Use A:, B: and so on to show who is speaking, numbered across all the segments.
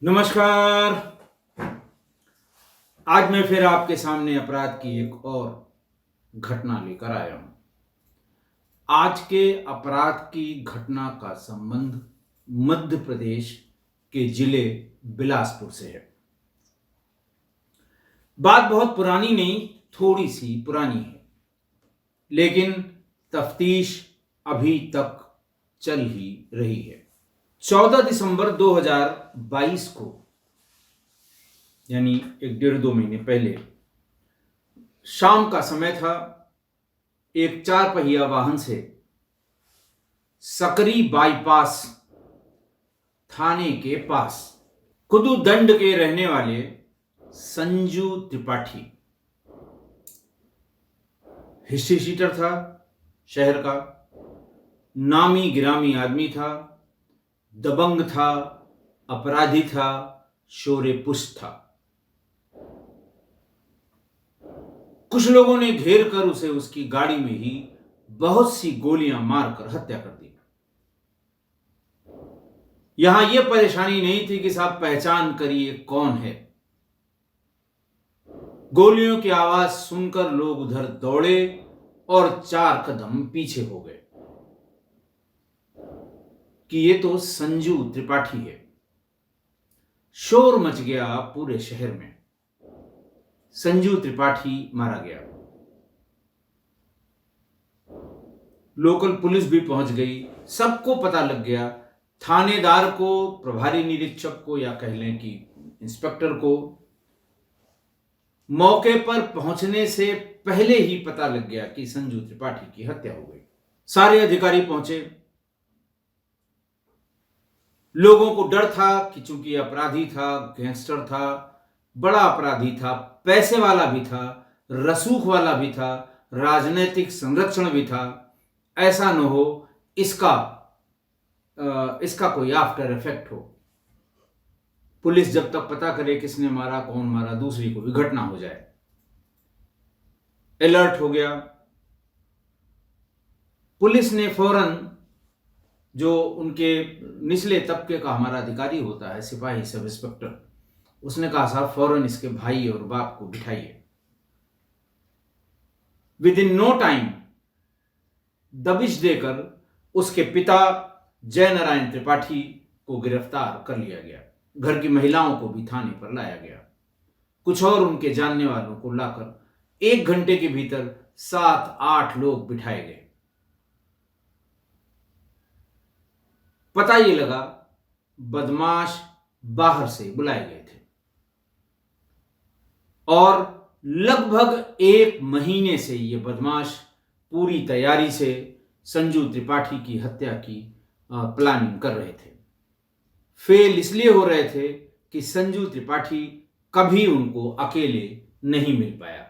A: नमस्कार। आज मैं फिर आपके सामने अपराध की एक और घटना लेकर आया हूं। आज के अपराध की घटना का संबंध मध्य प्रदेश के जिले बिलासपुर से है। बात बहुत पुरानी नहीं, थोड़ी सी पुरानी है, लेकिन तफ्तीश अभी तक चल ही रही है। 14 दिसंबर 2022 को, यानी एक डेढ़ दो महीने पहले, शाम का समय था। एक 4 पहिया वाहन से सकरी बाईपास थाने के पास कुदुदंड के रहने वाले संजू त्रिपाठी, हिस्ट्री शीटर था, शहर का नामी गिरामी आदमी था, दबंग था, अपराधी था, शोरेपुष्ट था। कुछ लोगों ने घेर कर उसे उसकी गाड़ी में ही बहुत सी गोलियां मारकर हत्या कर दी। यहां यह परेशानी नहीं थी कि साहब पहचान करिए कौन है। गोलियों की आवाज सुनकर लोग उधर दौड़े और 4 कदम पीछे हो गए कि ये तो संजू त्रिपाठी है। शोर मच गया पूरे शहर में। संजू त्रिपाठी मारा गया। लोकल पुलिस भी पहुंच गई, सबको पता लग गया। थानेदार को, प्रभारी निरीक्षक को, या कह लें कि इंस्पेक्टर को मौके पर पहुंचने से पहले ही पता लग गया कि संजू त्रिपाठी की हत्या हो गई। सारे अधिकारी पहुंचे। लोगों को डर था कि चूंकि अपराधी था, गैंगस्टर था, बड़ा अपराधी था, पैसे वाला भी था, रसूख वाला भी था, राजनीतिक संरक्षण भी था, ऐसा न हो इसका कोई आफ्टर इफेक्ट हो। पुलिस जब तक पता करे किसने मारा, कौन मारा, दूसरी को भी घटना हो जाए। अलर्ट हो गया। पुलिस ने फौरन, जो उनके निचले तबके का हमारा अधिकारी होता है, सिपाही सब इंस्पेक्टर, उसने कहा साहब फौरन इसके भाई और बाप को बिठाइए। विद इन नो टाइम दबिश देकर उसके पिता जय नारायण त्रिपाठी को गिरफ्तार कर लिया गया। घर की महिलाओं को भी थाने पर लाया गया। कुछ और उनके जानने वालों को लाकर 1 घंटे के भीतर 7-8 लोग बिठाए गए। पता ये लगा बदमाश बाहर से बुलाए गए थे और लगभग 1 महीने से ये बदमाश पूरी तैयारी से संजू त्रिपाठी की हत्या की प्लानिंग कर रहे थे। फेल इसलिए हो रहे थे कि संजू त्रिपाठी कभी उनको अकेले नहीं मिल पाया।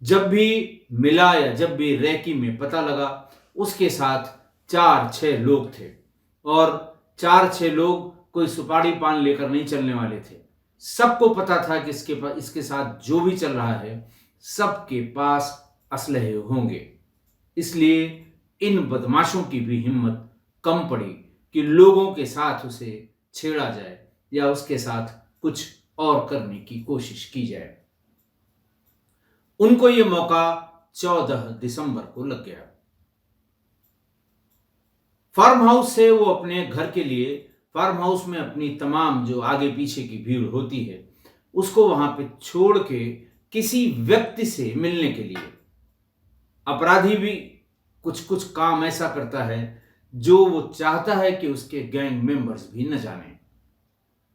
A: जब भी मिला या जब भी रेकी में पता लगा, उसके साथ 4-6 लोग थे और 4-6 लोग कोई सुपारी पान लेकर नहीं चलने वाले थे। सबको पता था कि इसके साथ जो भी चल रहा है सबके पास असलहे होंगे। इसलिए इन बदमाशों की भी हिम्मत कम पड़ी कि लोगों के साथ उसे छेड़ा जाए या उसके साथ कुछ और करने की कोशिश की जाए। उनको यह मौका 14 दिसंबर को लग गया। फार्म हाउस से वो अपने घर के लिए, फार्म हाउस में अपनी तमाम जो आगे पीछे की भीड़ होती है उसको वहां पे छोड़ के किसी व्यक्ति से मिलने के लिए, अपराधी भी कुछ कुछ काम ऐसा करता है जो वो चाहता है कि उसके गैंग मेंबर्स भी न जाने।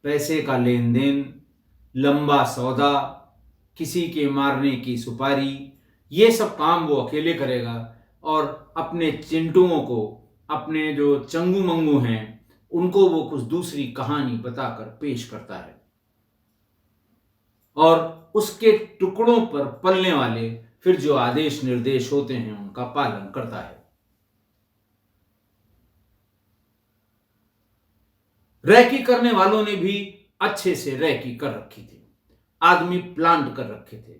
A: पैसे का लेन देन, लंबा सौदा, किसी के मारने की सुपारी, ये सब काम वो अकेले करेगा और अपने चिंटुओं को, अपने जो चंगू मंगू हैं, उनको वो कुछ दूसरी कहानी बताकर पेश करता है और उसके टुकड़ों पर पलने वाले फिर जो आदेश निर्देश होते हैं उनका पालन करता है। रैकी करने वालों ने भी अच्छे से रैकी कर रखी थी। आदमी प्लांट कर रखे थे।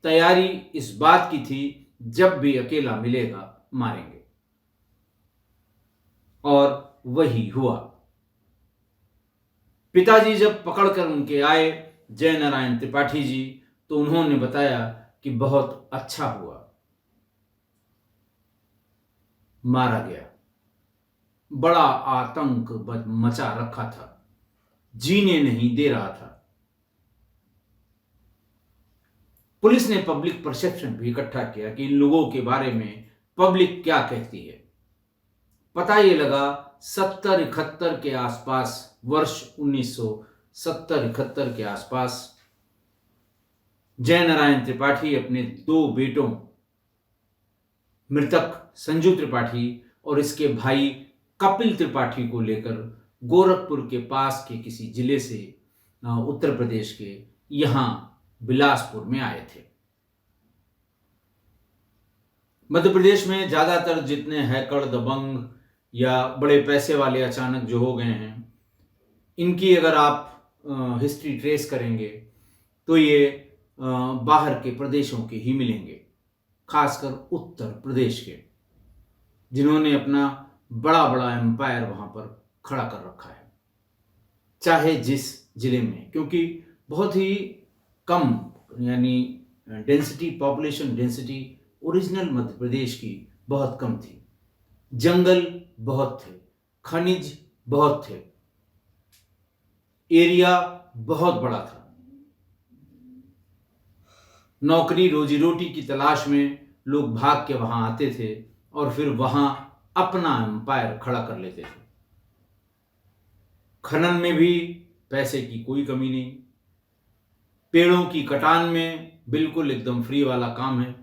A: तैयारी इस बात की थी जब भी अकेला मिलेगा मारेंगे, और वही हुआ। पिताजी जब पकड़कर उनके आए जयनारायण त्रिपाठी जी, तो उन्होंने बताया कि बहुत अच्छा हुआ, मारा गया। बड़ा आतंक मचा रखा था, जीने नहीं दे रहा था। पुलिस ने पब्लिक परसेप्शन भी इकट्ठा किया कि इन लोगों के बारे में पब्लिक क्या कहती है। पता ये लगा 70-71 के आसपास, वर्ष 1970-71 के आसपास, जयनारायण त्रिपाठी अपने 2 बेटों, मृतक संजू त्रिपाठी और इसके भाई कपिल त्रिपाठी को लेकर गोरखपुर के पास के किसी जिले से, उत्तर प्रदेश के, यहां बिलासपुर में आए थे। मध्य प्रदेश में ज्यादातर जितने हैकर, दबंग या बड़े पैसे वाले अचानक जो हो गए हैं, इनकी अगर आप हिस्ट्री ट्रेस करेंगे तो ये बाहर के प्रदेशों के ही मिलेंगे, खासकर उत्तर प्रदेश के, जिन्होंने अपना बड़ा बड़ा एम्पायर वहां पर खड़ा कर रखा है, चाहे जिस जिले में, क्योंकि बहुत ही कम, यानी density, population density original Madhya Pradesh की बहुत कम थी। जंगल बहुत थे, खनिज बहुत थे, एरिया बहुत बड़ा था। नौकरी रोजी रोटी की तलाश में लोग भाग के वहां आते थे और फिर वहां अपना एम्पायर खड़ा कर लेते थे। खनन में भी पैसे की कोई कमी नहीं, पेड़ों की कटान में बिल्कुल एकदम फ्री वाला काम है।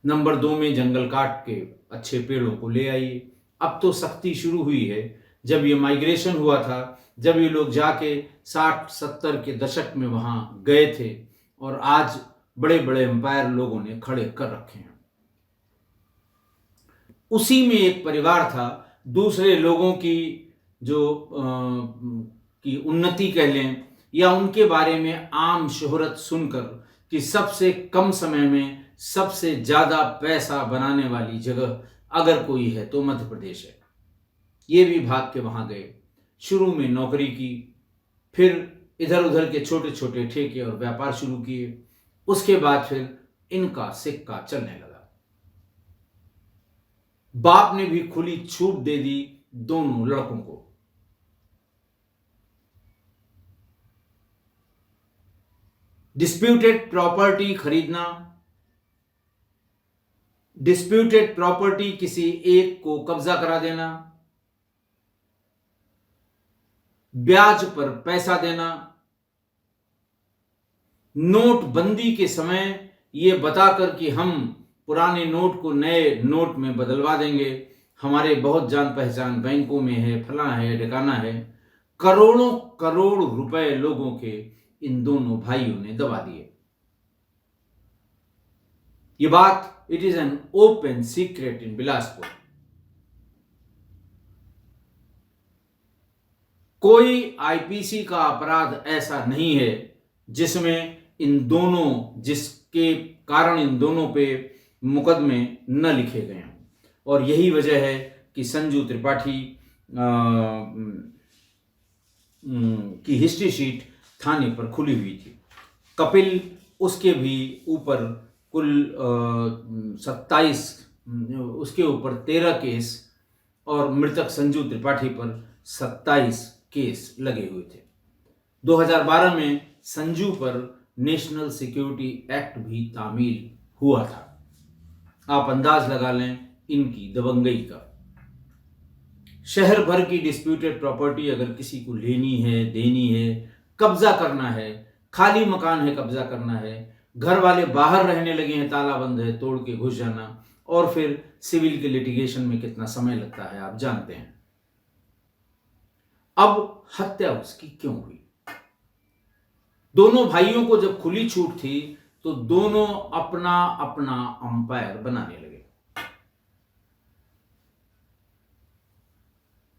A: नंबर 2 में जंगल काट के अच्छे पेड़ों को ले आइए। अब तो सख्ती शुरू हुई है। जब ये माइग्रेशन हुआ था, जब ये लोग जाके 60-70 के दशक में वहां गए थे, और आज बड़े बड़े एम्पायर लोगों ने खड़े कर रखे हैं। उसी में एक परिवार था, दूसरे लोगों की जो की उन्नति कह लें या उनके बारे में आम शोहरत सुनकर कि सबसे कम समय में सबसे ज्यादा पैसा बनाने वाली जगह अगर कोई है तो मध्य प्रदेश है। ये भी भाग के वहां गए, शुरू में नौकरी की, फिर इधर उधर के छोटे छोटे ठेके और व्यापार शुरू किए। उसके बाद फिर इनका सिक्का चलने लगा। बाप ने भी खुली छूट दे दी दोनों लड़कों को। डिस्प्यूटेड प्रॉपर्टी खरीदना, डिस्प्यूटेड प्रॉपर्टी किसी एक को कब्जा करा देना, ब्याज पर पैसा देना, नोटबंदी के समय यह बताकर कि हम पुराने नोट को नए नोट में बदलवा देंगे, हमारे बहुत जान पहचान बैंकों में है, फला है, ठिकाना है, करोड़ों करोड़ रुपए लोगों के इन दोनों भाइयों ने दबा दिए। ये बात, it is an open secret in Bilaspur. कोई आईपीसी का अपराध ऐसा नहीं है जिसमें इन दोनों, जिसके कारण इन दोनों पे मुकदमे न लिखे गए हैं। और यही वजह है कि संजू त्रिपाठी की हिस्ट्री शीट थाने पर खुली हुई थी। कपिल, उसके भी ऊपर कुल 27, उसके ऊपर 13 केस, और मृतक संजू त्रिपाठी पर 27 केस लगे हुए थे। 2012 में संजू पर नेशनल सिक्योरिटी एक्ट भी तामील हुआ था। आप अंदाज लगा लें इनकी दबंगई का। शहर भर की डिस्प्यूटेड प्रॉपर्टी अगर किसी को लेनी है, देनी है, कब्जा करना है, खाली मकान है कब्जा करना है, घर वाले बाहर रहने लगे हैं, ताला बंद है, तोड़ के घुस जाना, और फिर सिविल के लिटिगेशन में कितना समय लगता है आप जानते हैं। अब हत्या उसकी क्यों हुई? दोनों भाइयों को जब खुली छूट थी तो दोनों अपना अपना अंपायर बनाने लगे,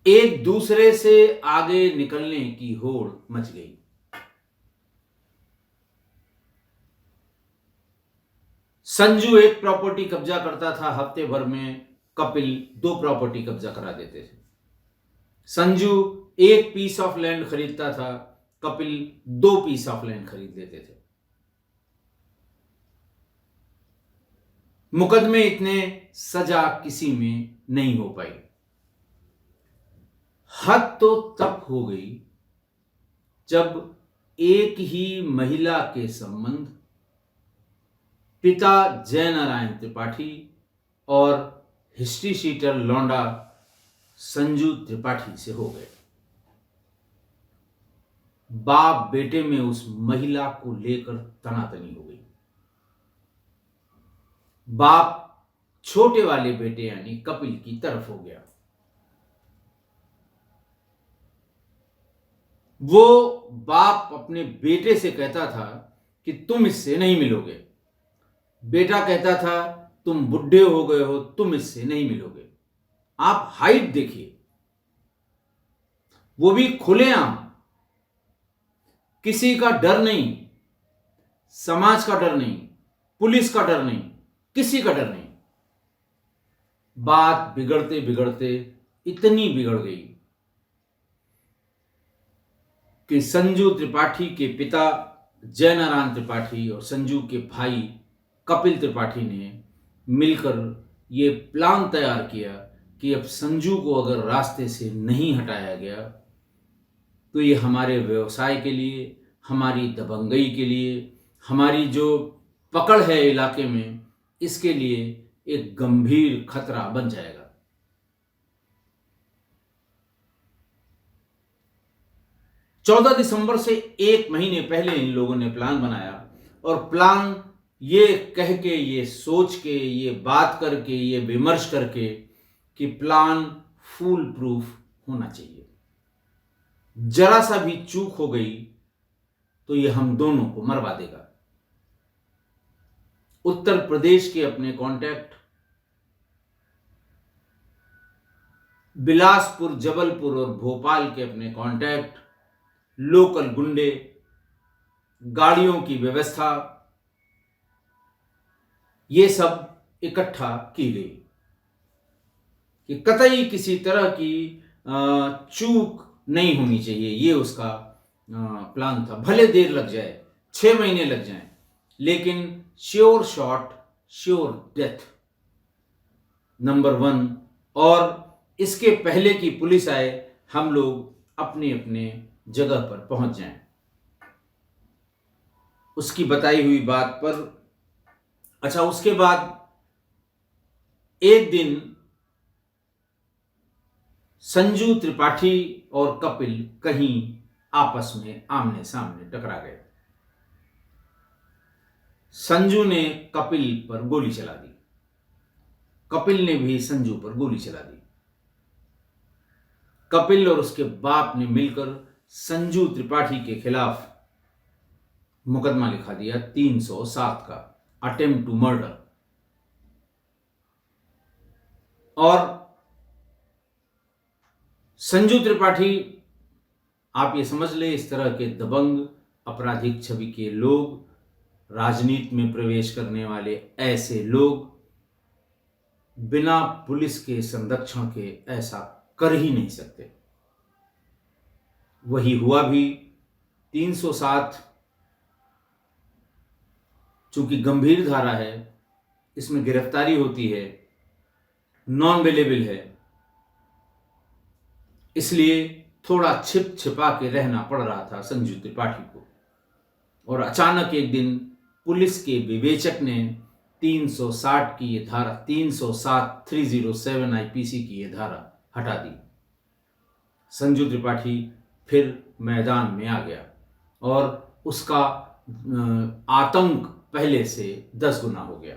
A: एक दूसरे से आगे निकलने की होड़ मच गई। संजू एक प्रॉपर्टी कब्जा करता था हफ्ते भर में, कपिल 2 प्रॉपर्टी कब्जा करा देते थे। संजू 1 पीस ऑफ लैंड खरीदता था, कपिल 2 पीस ऑफ लैंड खरीद लेते थे। मुकदमे इतने सजा किसी में नहीं हो पाई। हद तो तब हो गई जब एक ही महिला के संबंध पिता जयनारायण त्रिपाठी और हिस्ट्री शीटर लौंडा संजू त्रिपाठी से हो गए। बाप बेटे में उस महिला को लेकर तनातनी हो गई। बाप छोटे वाले बेटे यानी कपिल की तरफ हो गया। वो बाप अपने बेटे से कहता था कि तुम इससे नहीं मिलोगे। बेटा कहता था तुम बुढ़े हो गए हो, तुम इससे नहीं मिलोगे। आप हाइट देखिए, वो भी खुलेआम, किसी का डर नहीं, समाज का डर नहीं, पुलिस का डर नहीं, किसी का डर नहीं। बात बिगड़ते बिगड़ते इतनी बिगड़ गई कि संजू त्रिपाठी के पिता जयनारायण त्रिपाठी और संजू के भाई कपिल त्रिपाठी ने मिलकर ये प्लान तैयार किया कि अब संजू को अगर रास्ते से नहीं हटाया गया तो ये हमारे व्यवसाय के लिए, हमारी दबंगई के लिए, हमारी जो पकड़ है इलाके में, इसके लिए एक गंभीर खतरा बन जाएगा। 14 दिसंबर से 1 महीने पहले इन लोगों ने प्लान बनाया और प्लान ये कह के, ये सोच के, ये बात करके, ये विमर्श करके कि प्लान फूल प्रूफ होना चाहिए। जरा सा भी चूक हो गई तो ये हम दोनों को मरवा देगा। उत्तर प्रदेश के अपने कांटेक्ट, बिलासपुर, जबलपुर और भोपाल के अपने कांटेक्ट, लोकल गुंडे, गाड़ियों की व्यवस्था, ये सब इकट्ठा की गई कि कतई किसी तरह की चूक नहीं होनी चाहिए। ये उसका प्लान था। भले देर लग जाए, 6 महीने लग जाएं, लेकिन sure shot sure death, number 1। और इसके पहले कि पुलिस आए, हम लोग अपने अपने जगह पर पहुंच जाएं। उसकी बताई हुई बात पर अच्छा, उसके बाद एक दिन संजू त्रिपाठी और कपिल कहीं आपस में आमने सामने टकरा गए। संजू ने कपिल पर गोली चला दी, कपिल ने भी संजू पर गोली चला दी। कपिल और उसके बाप ने मिलकर संजू त्रिपाठी के खिलाफ मुकदमा लिखा दिया 307 का, अटेम्प्ट टू मर्डर। और संजू त्रिपाठी, आप ये समझ ले, इस तरह के दबंग आपराधिक छवि के लोग, राजनीति में प्रवेश करने वाले ऐसे लोग बिना पुलिस के संरक्षण के ऐसा कर ही नहीं सकते। वही हुआ भी। 307 चूंकि गंभीर धारा है, इसमें गिरफ्तारी होती है, नॉन अवेलेबल है, इसलिए थोड़ा छिप छिपा के रहना पड़ रहा था संजू त्रिपाठी को। और अचानक एक दिन पुलिस के विवेचक ने 360 की ये धारा, 307 307 आईपीसी की ये धारा हटा दी। संजू त्रिपाठी फिर मैदान में आ गया और उसका आतंक पहले से 10 गुना हो गया।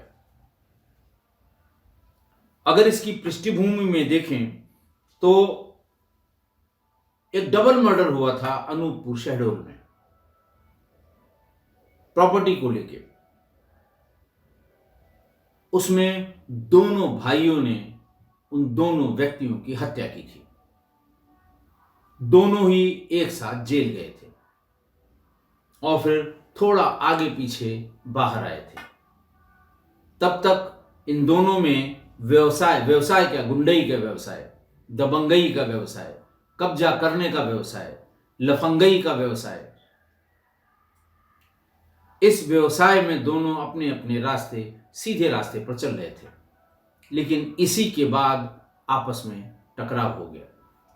A: अगर इसकी पृष्ठभूमि में देखें तो एक डबल मर्डर हुआ था अनूपपुर शहडोल में, प्रॉपर्टी को लेके। उसमें दोनों भाइयों ने उन दोनों व्यक्तियों की हत्या की थी। दोनों ही एक साथ जेल गए थे और फिर थोड़ा आगे पीछे बाहर आए थे। तब तक इन दोनों में व्यवसाय क्या, गुंडई का व्यवसाय, दबंगई का व्यवसाय कब्जा करने का व्यवसाय, लफंगई का व्यवसाय, इस व्यवसाय में दोनों अपने अपने रास्ते, सीधे रास्ते पर चल रहे थे। लेकिन इसी के बाद आपस में टकराव हो गया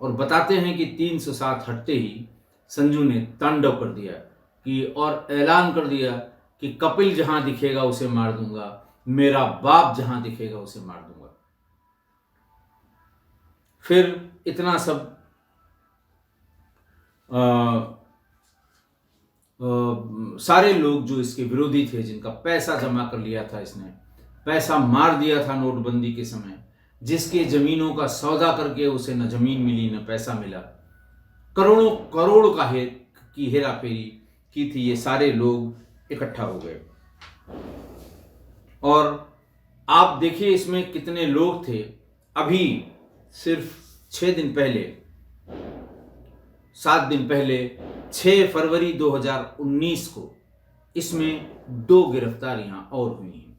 A: और बताते हैं कि 307 हटते ही संजू ने तांडव कर दिया कि और ऐलान कर दिया कि कपिल जहां दिखेगा उसे मार दूंगा, मेरा बाप जहां दिखेगा उसे मार दूंगा। फिर इतना सब सारे लोग जो इसके विरोधी थे, जिनका पैसा जमा कर लिया था, इसने पैसा मार दिया था नोटबंदी के समय, जिसके जमीनों का सौदा करके उसे न जमीन मिली न पैसा मिला, करोड़ों करोड़ की हेरा फेरी की थी, ये सारे लोग इकट्ठा हो गए। और आप देखिए इसमें कितने लोग थे। अभी सिर्फ 6 दिन पहले, 7 दिन पहले, 6 फरवरी 2019 को इसमें 2 गिरफ्तारियां और हुई हैं।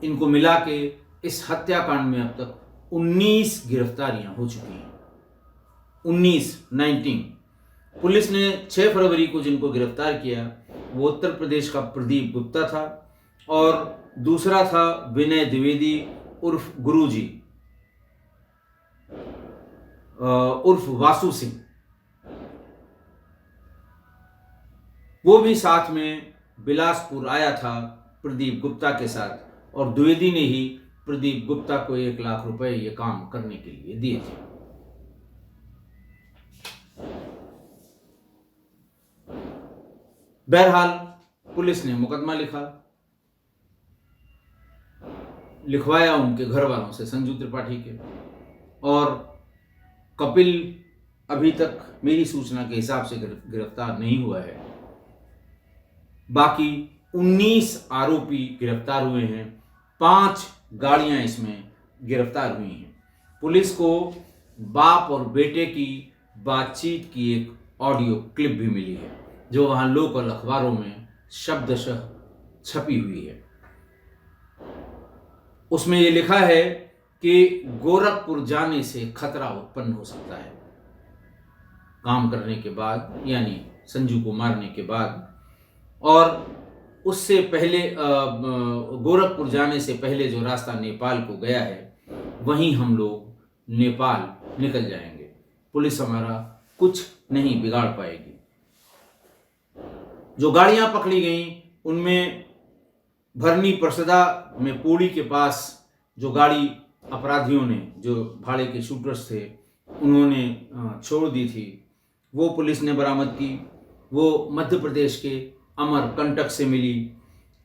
A: इनको मिला के इस हत्याकांड में अब तक 19 गिरफ्तारियां हो चुकी हैं। 19 पुलिस ने 6 फरवरी को जिनको गिरफ्तार किया वो उत्तर प्रदेश का प्रदीप गुप्ता था और दूसरा था विनय द्विवेदी उर्फ गुरुजी उर्फ वासु सिंह। वो भी साथ में बिलासपुर आया था प्रदीप गुप्ता के साथ और द्विवेदी ने ही प्रदीप गुप्ता को 1 लाख रुपए ये काम करने के लिए दिए थे। बहरहाल पुलिस ने मुकदमा लिखवाया उनके घर वालों से, संजू त्रिपाठी के, और कपिल अभी तक मेरी सूचना के हिसाब से गिरफ्तार नहीं हुआ है। बाकी 19 आरोपी गिरफ्तार हुए हैं, 5 गाड़ियां इसमें गिरफ्तार हुई हैं। पुलिस को बाप और बेटे की बातचीत की एक ऑडियो क्लिप भी मिली है जो वहां लोकल अखबारों में शब्दशः छपी हुई है। उसमें यह लिखा है कि गोरखपुर जाने से खतरा उत्पन्न हो सकता है काम करने के बाद, यानी संजू को मारने के बाद, और उससे पहले गोरखपुर जाने से पहले जो रास्ता नेपाल को गया है वहीं हम लोग नेपाल निकल जाएंगे, पुलिस हमारा कुछ नहीं बिगाड़ पाएगी। जो गाड़ियां पकड़ी गईं उनमें भरनी परसदा में पूड़ी के पास जो गाड़ी अपराधियों ने, जो भाड़े के शूटर्स थे, उन्होंने छोड़ दी थी, वो पुलिस ने बरामद की। वो मध्य प्रदेश के अमरकंटक से मिली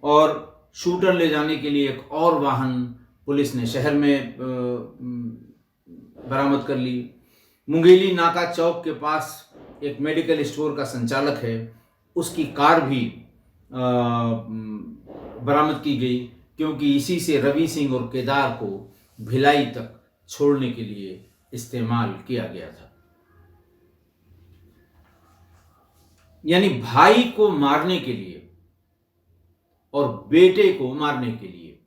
A: और शूटर ले जाने के लिए एक और वाहन पुलिस ने शहर में बरामद कर ली। मुंगेली नाका चौक के पास एक मेडिकल स्टोर का संचालक है, उसकी कार भी बरामद की गई, क्योंकि इसी से रवि सिंह और केदार को भिलाई तक छोड़ने के लिए इस्तेमाल किया गया था। यानी भाई को मारने के लिए और बेटे को मारने के लिए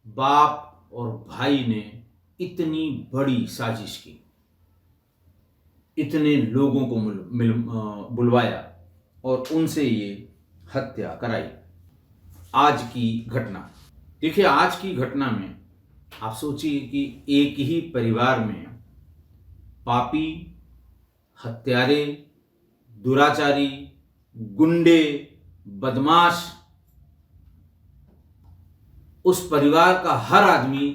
A: बाप और भाई ने इतनी बड़ी साजिश की, इतने लोगों को बुलवाया और उनसे ये हत्या कराई। आज की घटना देखिए, आज की घटना में आप सोचिए कि एक ही परिवार में पापी, हत्यारे, दुराचारी, गुंडे, बदमाश, उस परिवार का हर आदमी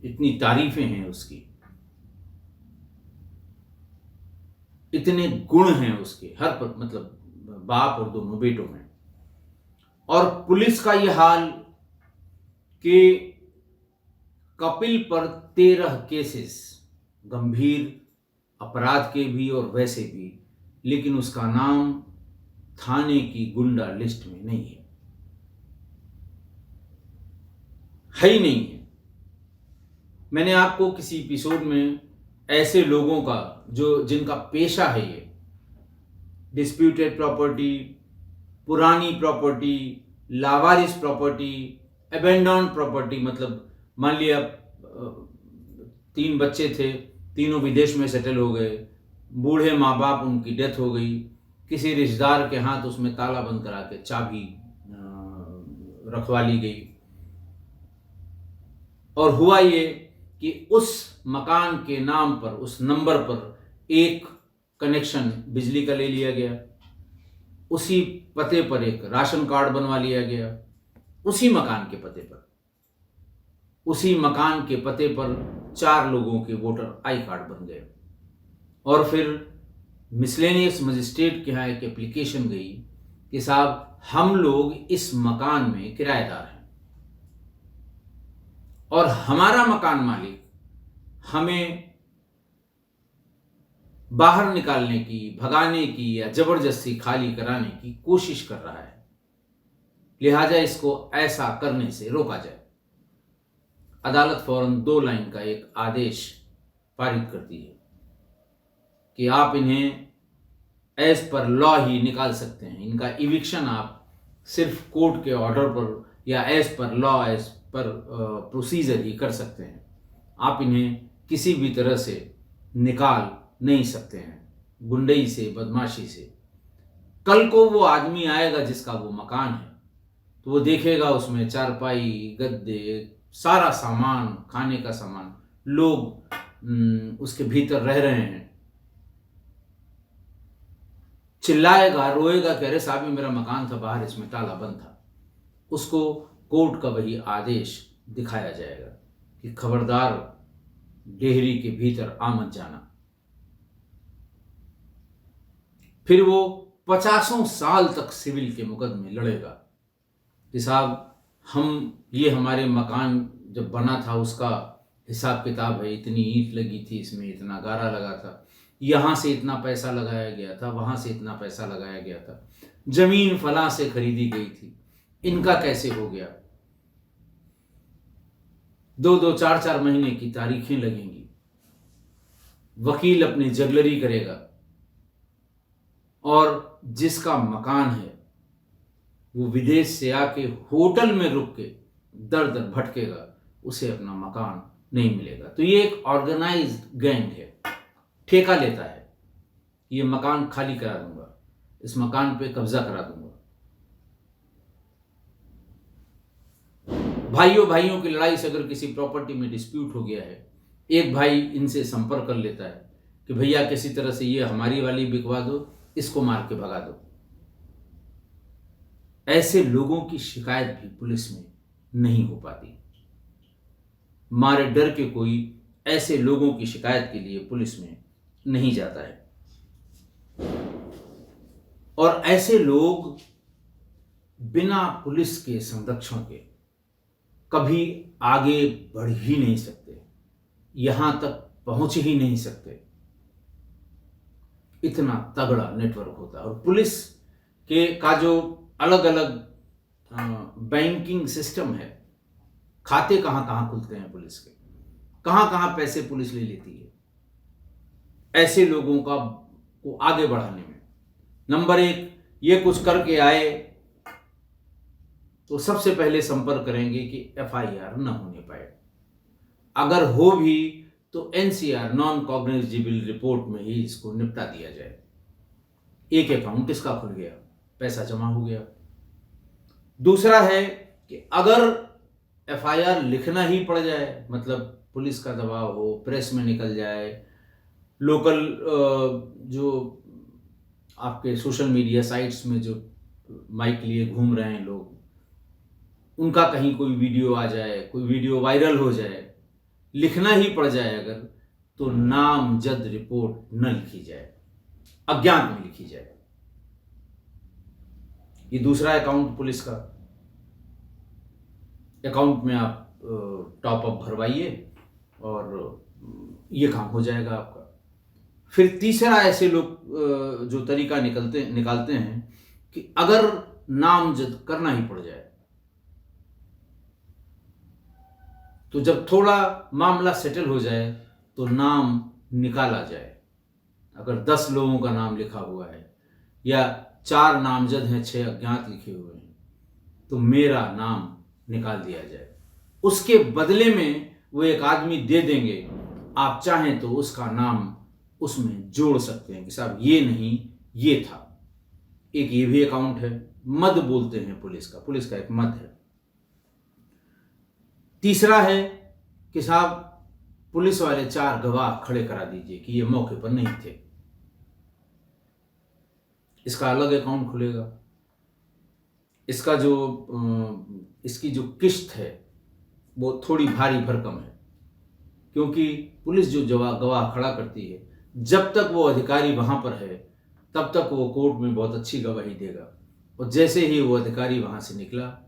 A: इतनी तारीफें हैं उसकी, इतने गुण हैं उसके हर पर, मतलब बाप और दोनों बेटों में। और पुलिस का यह हाल कि कपिल पर 13 केसेस, गंभीर अपराध के भी और वैसे भी, लेकिन उसका नाम थाने की गुंडा लिस्ट में नहीं है ही नहीं है। मैंने आपको किसी एपिसोड में ऐसे लोगों का जिनका पेशा है ये डिस्प्यूटेड प्रॉपर्टी, पुरानी प्रॉपर्टी, लावारिस प्रॉपर्टी, अबेंडन प्रॉपर्टी, मतलब मान लिया 3 बच्चे थे, तीनों विदेश में सेटल हो गए। बूढ़े माँ बाप, उनकी डेथ हो गई। किसी रिश्तेदार के हाथ उसमें ताला बंद करा के चाबी रखवा ली गई। और हुआ ये कि उस मकान के नाम पर, उस नंबर पर एक कनेक्शन बिजली का ले लिया गया। उसी पते पर एक राशन कार्ड बनवा लिया गया। उसी मकान के पते पर, उसी मकान के पते पर 4 लोगों के वोटर आई कार्ड बन गए। और फिर मिसलेनियस मजिस्ट्रेट के यहाँ एक एप्लीकेशन गई कि साहब हम लोग इस मकान में किराएदार हैं और हमारा मकान मालिक हमें बाहर निकालने की, भगाने की या जबरदस्ती खाली कराने की कोशिश कर रहा है, लिहाजा इसको ऐसा करने से रोका जाए। अदालत फौरन 2 लाइन का एक आदेश पारित करती है कि आप इन्हें एज पर लॉ ही निकाल सकते हैं। इनका इविक्शन आप सिर्फ कोर्ट के ऑर्डर पर या as per law, as per procedure ही कर सकते हैं। आप इन्हें किसी भी तरह से निकाल नहीं सकते हैं, गुंडई से, बदमाशी से। कल को वो आदमी आएगा जिसका वो मकान है, तो वो देखेगा उसमें चारपाई, गद्दे, सारा सामान, खाने का सामान, लोग उसके भीतर रह रहे हैं, चिल्लाएगा, रोएगा कि अरे साहब ये मेरा मकान था, बाहर इसमें ताला बंद था। उसको कोर्ट का वही आदेश दिखाया जाएगा कि खबरदार डेहरी के भीतर आ मत जाना। फिर वो 50 साल तक सिविल के मुकदमे लड़ेगा कि साहब ये हमारे मकान जब बना था उसका हिसाब किताब है, इतनी ईंट लगी थी, इसमें इतना गारा लगा था, यहाँ से इतना पैसा लगाया गया था, वहाँ से इतना पैसा लगाया गया था, जमीन फलां से खरीदी गई थी, इनका कैसे हो गया। 2-2, 4-4 महीने की तारीखें लगेंगी। वकील अपनी जगलरी करेगा और जिसका मकान है वो विदेश से आके होटल में रुक के दर दर भटकेगा, उसे अपना मकान नहीं मिलेगा। तो ये एक ऑर्गेनाइज्ड गैंग है, ठेका लेता है, ये मकान खाली करा दूंगा, इस मकान पे कब्जा करा दूंगा। भाइयों भाइयों की लड़ाई से अगर किसी प्रॉपर्टी में डिस्प्यूट हो गया है, एक भाई इनसे संपर्क कर लेता है कि भैया किसी तरह से ये हमारी वाली बिकवा दो, इसको मार के भगा दो। ऐसे लोगों की शिकायत भी पुलिस में नहीं हो पाती। मारे डर के कोई ऐसे लोगों की शिकायत के लिए पुलिस में नहीं जाता है। और ऐसे लोग बिना पुलिस के संरक्षण के कभी आगे बढ़ ही नहीं सकते, यहां तक पहुंच ही नहीं सकते। इतना तगड़ा नेटवर्क होता है। और पुलिस का जो अलग अलग बैंकिंग सिस्टम है, खाते कहां कहां खुलते हैं पुलिस के, कहां कहां पैसे पुलिस ले लेती है, ऐसे लोगों को आगे बढ़ाने में। नंबर 1, ये कुछ करके आए तो सबसे पहले संपर्क करेंगे कि FIR न होने पाए, अगर हो भी तो NCR, नॉन कॉग्निजेबल रिपोर्ट में ही इसको निपटा दिया जाए। एक अकाउंट किसका खुल गया, पैसा जमा हो गया। दूसरा है कि अगर FIR लिखना ही पड़ जाए, मतलब पुलिस का दबाव हो, प्रेस में निकल जाए, लोकल जो आपके सोशल मीडिया साइट्स में जो माइक लिए घूम रहे हैं लोग, उनका कहीं कोई वीडियो आ जाए, कोई वीडियो वायरल हो जाए, लिखना ही पड़ जाए अगर, तो नामजद रिपोर्ट न लिखी जाए, अज्ञात में लिखी जाए। ये दूसरा अकाउंट पुलिस का। अकाउंट में आप टॉप अप भरवाइए और ये काम हो जाएगा आपका। फिर तीसरा ऐसे लोग जो तरीका निकालते हैं कि अगर नामजद करना ही पड़ जाए, तो जब थोड़ा मामला सेटल हो जाए तो नाम निकाला जाए। अगर 10 लोगों का नाम लिखा हुआ है या 4 नामजद हैं, 6 अज्ञात लिखे हुए हैं, तो मेरा नाम निकाल दिया जाए। उसके बदले में वो एक आदमी दे देंगे आप चाहें तो उसका नाम उसमें जोड़ सकते हैं कि साहब ये नहीं, ये था। एक ये भी अकाउंट है, मद बोलते हैं पुलिस का एक मद है। तीसरा है कि साहब पुलिस वाले 4 गवाह खड़े करा दीजिए कि ये मौके पर नहीं थे। इसका अलग अकाउंट खुलेगा। इसका जो इसकी जो किस्त है वो थोड़ी भारी भरकम है, क्योंकि पुलिस जो गवाह खड़ा करती है, जब तक वो अधिकारी वहां पर है तब तक वो कोर्ट में बहुत अच्छी गवाही देगा, और जैसे ही वो अधिकारी वहां से निकला,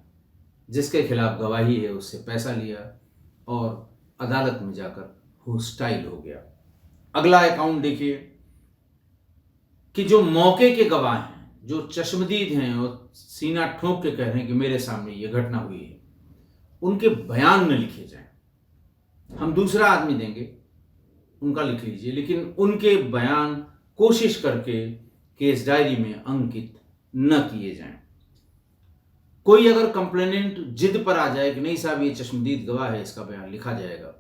A: जिसके खिलाफ गवाही है उससे पैसा लिया और अदालत में जाकर होस्टाइल हो गया। अगला अकाउंट देखिए कि जो मौके के गवाह हैं, जो चश्मदीद हैं और सीना ठोक के कह रहे हैं कि मेरे सामने ये घटना हुई है, उनके बयान न लिखे जाएं। हम दूसरा आदमी देंगे, उनका लिख लीजिए, लेकिन उनके बयान कोशिश करके केस डायरी में अंकित न किए जाएं। कोई अगर कंप्लेनेंट जिद पर आ जाए कि नहीं साहब ये चश्मदीद गवाह है, इसका बयान लिखा जाएगा,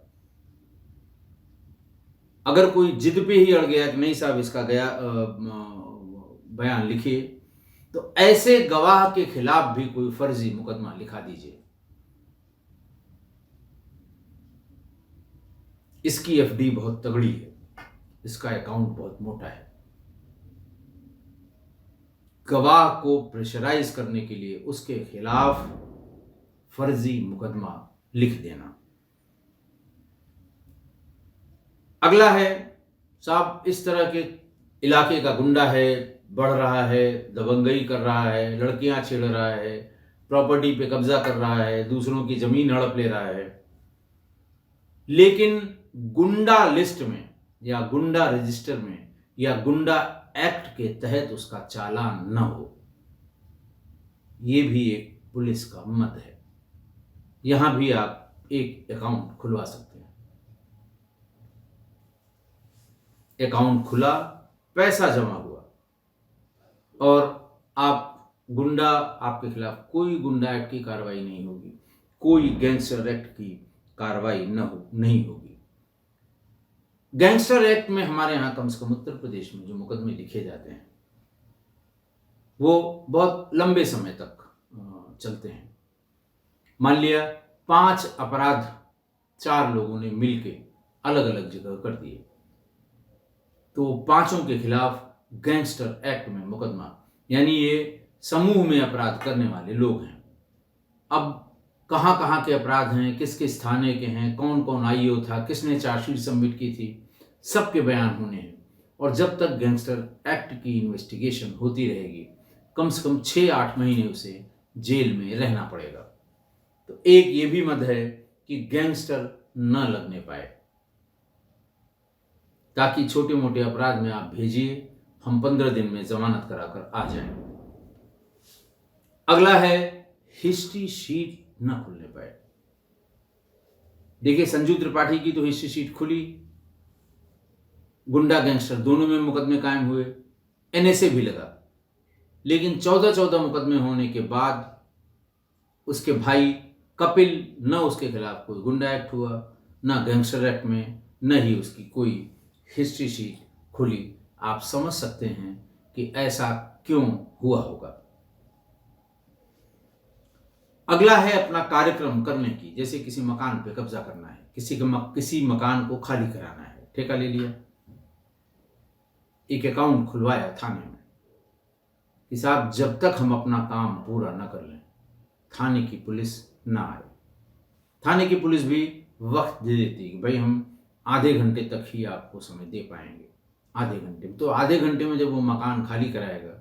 A: अगर कोई जिद पे ही अड़ गया कि नहीं साहब इसका बयान लिखिए, तो ऐसे गवाह के खिलाफ भी कोई फर्जी मुकदमा लिखा दीजिए। इसकी एफडी बहुत तगड़ी है, इसका अकाउंट बहुत मोटा है। गवाह को प्रेशराइज करने के लिए उसके खिलाफ फर्जी मुकदमा लिख देना। अगला है साहब इस तरह के इलाके का गुंडा है, बढ़ रहा है, दबंगई कर रहा है, लड़कियां छेड़ रहा है, प्रॉपर्टी पे कब्जा कर रहा है, दूसरों की जमीन हड़प ले रहा है, लेकिन गुंडा लिस्ट में या गुंडा रजिस्टर में या गुंडा एक्ट के तहत उसका चालान न हो, ये भी एक पुलिस का मद है। यहां भी आप एक अकाउंट खुलवा सकते हैं। अकाउंट खुला, पैसा जमा हुआ और आप गुंडा, आपके खिलाफ कोई गुंडा एक्ट की कार्रवाई नहीं होगी, कोई गैंगस्टर एक्ट की कार्रवाई नहीं होगी। गैंगस्टर एक्ट में हमारे यहाँ कम से कम उत्तर प्रदेश में जो मुकदमे लिखे जाते हैं वो बहुत लंबे समय तक चलते हैं। मान लिया 5 अपराध 4 लोगों ने मिलके अलग अलग जगह कर दिए, तो 5 के खिलाफ गैंगस्टर एक्ट में मुकदमा, यानी ये समूह में अपराध करने वाले लोग हैं। अब कहाँ कहाँ के अपराध हैं, किस किस थाने के हैं, कौन कौन आईओ था, किसने चार्जशीट सबमिट की थी, सबके बयान होने हैं। और जब तक गैंगस्टर एक्ट की इन्वेस्टिगेशन होती रहेगी, कम से कम 6-8 महीने उसे जेल में रहना पड़ेगा। तो एक ये भी मद है कि गैंगस्टर न लगने पाए, ताकि छोटे मोटे अपराध में आप भेजिए, हम 15 दिन में जमानत कराकर आ जाएं। अगला है हिस्ट्री शीट न खुलने पाए। देखिए संजू त्रिपाठी की तो हिस्ट्री शीट खुली, गुंडा गैंगस्टर दोनों में मुकदमे कायम हुए, एनएसए भी लगा, लेकिन 14 मुकदमे होने के बाद उसके भाई कपिल, न उसके खिलाफ कोई गुंडा एक्ट हुआ, न गैंगस्टर एक्ट में, न ही उसकी कोई हिस्ट्री शीट खुली। आप समझ सकते हैं कि ऐसा क्यों हुआ होगा। अगला है अपना कार्यक्रम करने की, जैसे किसी मकान पे कब्जा करना है, किसी मकान को खाली कराना है, ठेका ले लिया, एक अकाउंट खुलवाया थाने में कि साहब जब तक हम अपना काम पूरा न कर लें थाने की पुलिस ना आए। थाने की पुलिस भी वक्त दे देती कि भाई हम आधे घंटे तक ही आपको समय दे पाएंगे, आधे घंटे में। तो आधे घंटे में जब वो मकान खाली कराएगा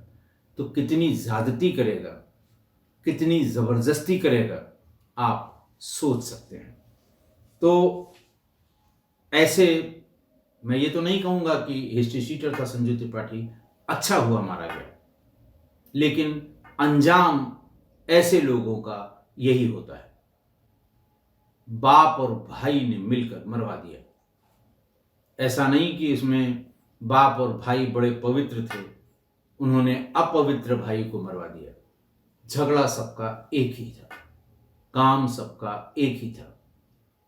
A: तो कितनी ज्यादती करेगा, कितनी जबरदस्ती करेगा, आप सोच सकते हैं। तो ऐसे मैं ये तो नहीं कहूंगा कि हिस्ट्री शीटर था संजू त्रिपाठी, अच्छा हुआ मारा गया, लेकिन अंजाम ऐसे लोगों का यही होता है। बाप और भाई ने मिलकर मरवा दिया। ऐसा नहीं कि इसमें बाप और भाई बड़े पवित्र थे, उन्होंने अपवित्र भाई को मरवा दिया। झगड़ा सबका एक ही था, काम सबका एक ही था।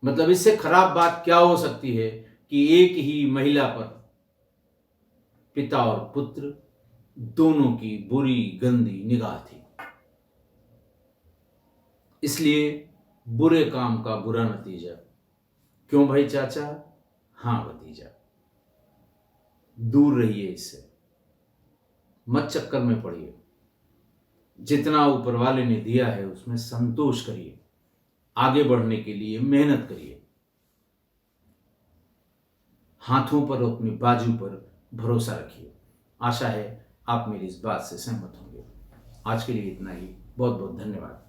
A: मतलब इससे खराब बात क्या हो सकती है कि एक ही महिला पर पिता और पुत्र दोनों की बुरी गंदी निगाह थी। इसलिए बुरे काम का बुरा नतीजा। क्यों भाई चाचा? हाँ भतीजा, दूर रहिए इससे, मत चक्कर में पड़िए। जितना ऊपर वाले ने दिया है उसमें संतोष करिए, आगे बढ़ने के लिए मेहनत करिए, हाथों पर अपनी बाजू पर भरोसा रखिए। आशा है आप मेरी इस बात से सहमत होंगे। आज के लिए इतना ही। बहुत बहुत धन्यवाद।